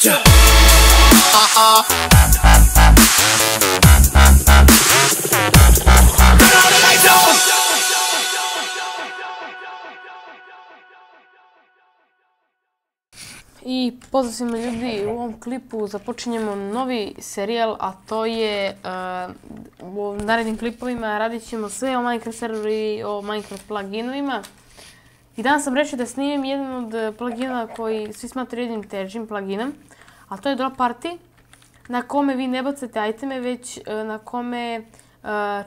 I pozdrav svima ljudi, u ovom klipu započinjemo novi serijal, a to je u narednim klipovima radit ćemo sve o Minecraft serveru i o Minecraft pluginovima. I danas sam rešio da snimim jedan od plugina koji svi smatraju jednim težim pluginom, a to je Drop Party, na kome vi ne bacate iteme, već na kome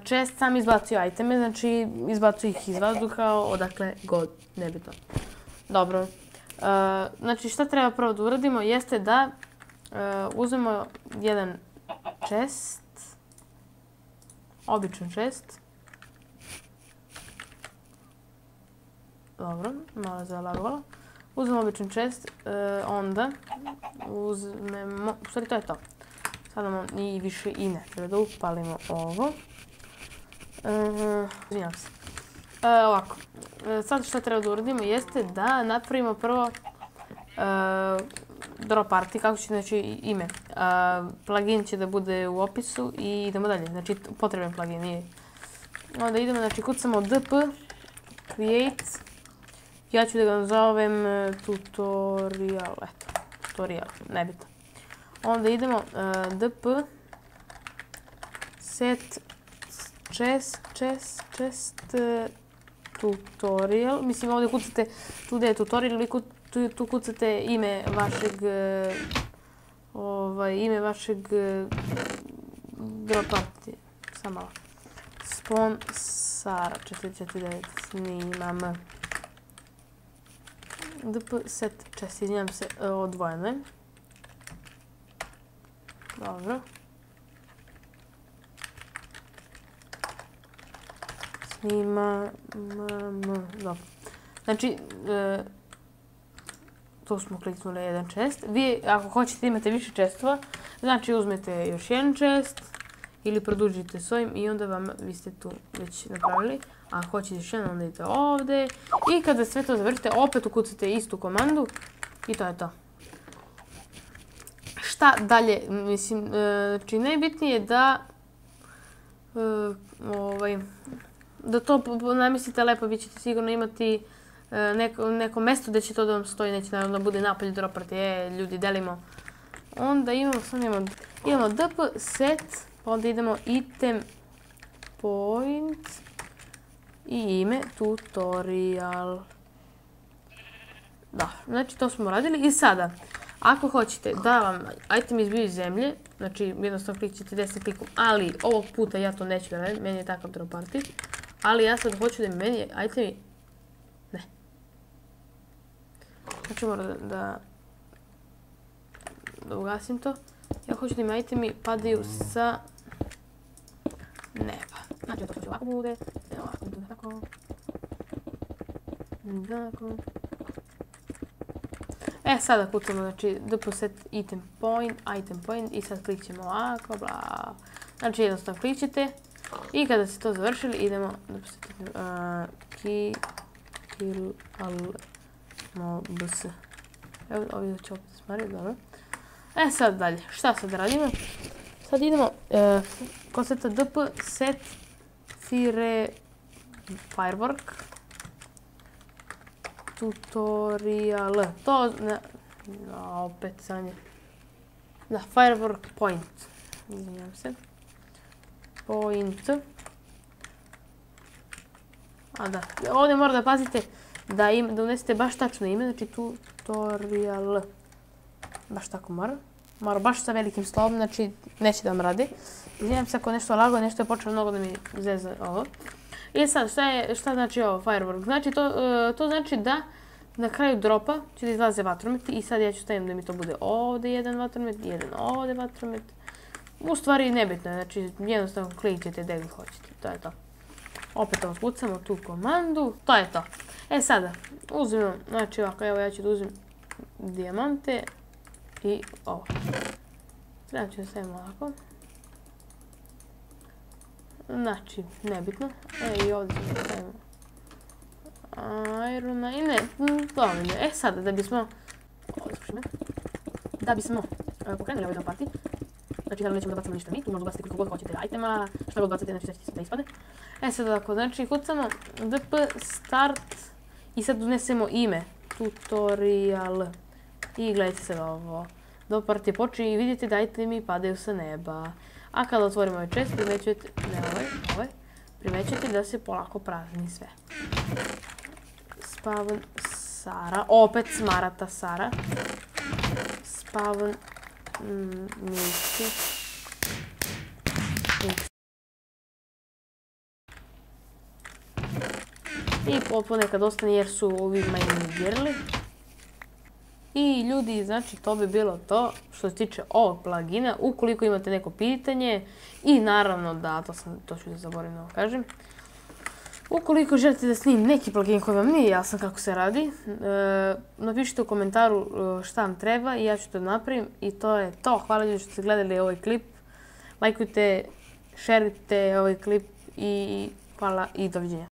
chest sam izbacuje iteme, znači izbacuje ih iz vazduha, odakle god, nebitno. Dobro. Znači šta treba prvo da uradimo jeste da uzmemo jedan chest, običan chest. Dobro, malo je zalagovala. Uzmemo običan chest, onda uzmemo, u stvari to je to. Sad nam i više i ne treba da upalimo ovo. Izvinjam se. Ovako, sad što treba da uradimo jeste da napravimo prvo Drop Party, kako će znači ime. Plugin će da bude u opisu i idemo dalje, znači potreban plugin nije. Onda idemo, znači kucamo dp, create, ja ću da ga nazovem tutorial, eto, tutorial, nebitno. Onda idemo dp, set, chest, tutorial, mislim ovdje kucate, tu gdje je tutorial, vi tu kucate ime vašeg Drop Party, samo malo, sponsara, 449, snimam, dp set chest, izvinjam se, odvojeno je, dobro. Dobro. Znači, tu smo kliknuli jedan chest. Vi, ako hoćete imate više chestova, znači uzmete još jedan chest ili produžite s ovim i onda vi ste tu već napravili. Ako hoćete još jedan, onda idete ovdje. I kada sve to završite, opet ukucate istu komandu i to je to. Šta dalje? Mislim, znači najbitnije je da to namislite lepo, vi ćete sigurno imati neko mesto gdje će to da vam stoji, neće naravno da bude napolje Drop Party, ljudi delimo. Onda imamo dp set, pa onda idemo item point i ime tutorial. Da, znači to smo radili i sada, ako hoćete da vam item izbiju iz zemlje, znači jednostavno klikćete desnim klikom, ali ovog puta ja to neću da radim, meni je takav Drop Party. Ali ja sad hoću da mi meni itemi... Ne. Znači moram da ugasim to. Ja hoću da mi itemi padaju sa neba. Znači to će ovako bude. Ovako bude tako. Tako. Sada kucamo, znači dp set item point i sad klikćemo ovako, bla. Znači jednostavno klikćete. I kada ste to završili, idemo kill mobs. Evo ovdje ću opet smariti, dobro. Sad dalje, šta sad radimo? Sad idemo konseta dp set firework tutorial. To, opet sanje. Da, firework point. Izvinjam se. Point. A da, ovdje morate da pazite da unesete baš tačno ime, znači tutorial. Baš tako mora. Mora baš sa velikim slovom, znači neće da vam radi. Izvinjam se ako nešto lago, nešto je počelo mnogo da mi zeza ovo. I sad, šta znači ovo, firework? Znači, to znači da na kraju dropa će da izlaze vatrometi i sad ja ću stavim da mi to bude ovdje jedan vatromet, jedan ovdje vatromet. U stvari nebitno, znači jednostavno klikćete gdje vi hoćete, to je to. Opet otkucamo tu komandu, to je to. Sada, uzmemo, znači ovako, evo ja ću da uzmem dijamante i ovo. Treba ću da stavim ovako. Znači, nebitno. I ovdje ćemo da stavimo irona i ne, dovoljno. Sada, da bismo... da bismo pokrenuli ovaj deo partije. Znači, naravno nećemo da bacamo ništa mi, tu možda bacite koliko god hoćete itema, šta god bacate, znači sve će da ispade. Sad ovako, znači kucamo dp start i sad unesemo ime, tutorial. I gledajte sad ovo, do partije počne i vidite da itemi padaju sa neba. A kada otvorimo ovaj chest, primećujete, ne ovaj, primećujete da se polako prazni sve. Spawn Sara, opet smarata Sara. Spawn Miki. I ponekad ostane jer su ovi minigirali. I ljudi, znači to bi bilo to što se tiče ovog plugina. Ukoliko imate neko pitanje i naravno da, to ću da zaboravim da vam kažem. Ukoliko želite da snimim neki plugin koji vam nije jasan kako se radi, napišite u komentaru šta vam treba i ja ću to napravim i to je to. Hvala ljudi što ste gledali ovaj klip. Lajkujte, šerite ovaj klip i hvala i doviđenja.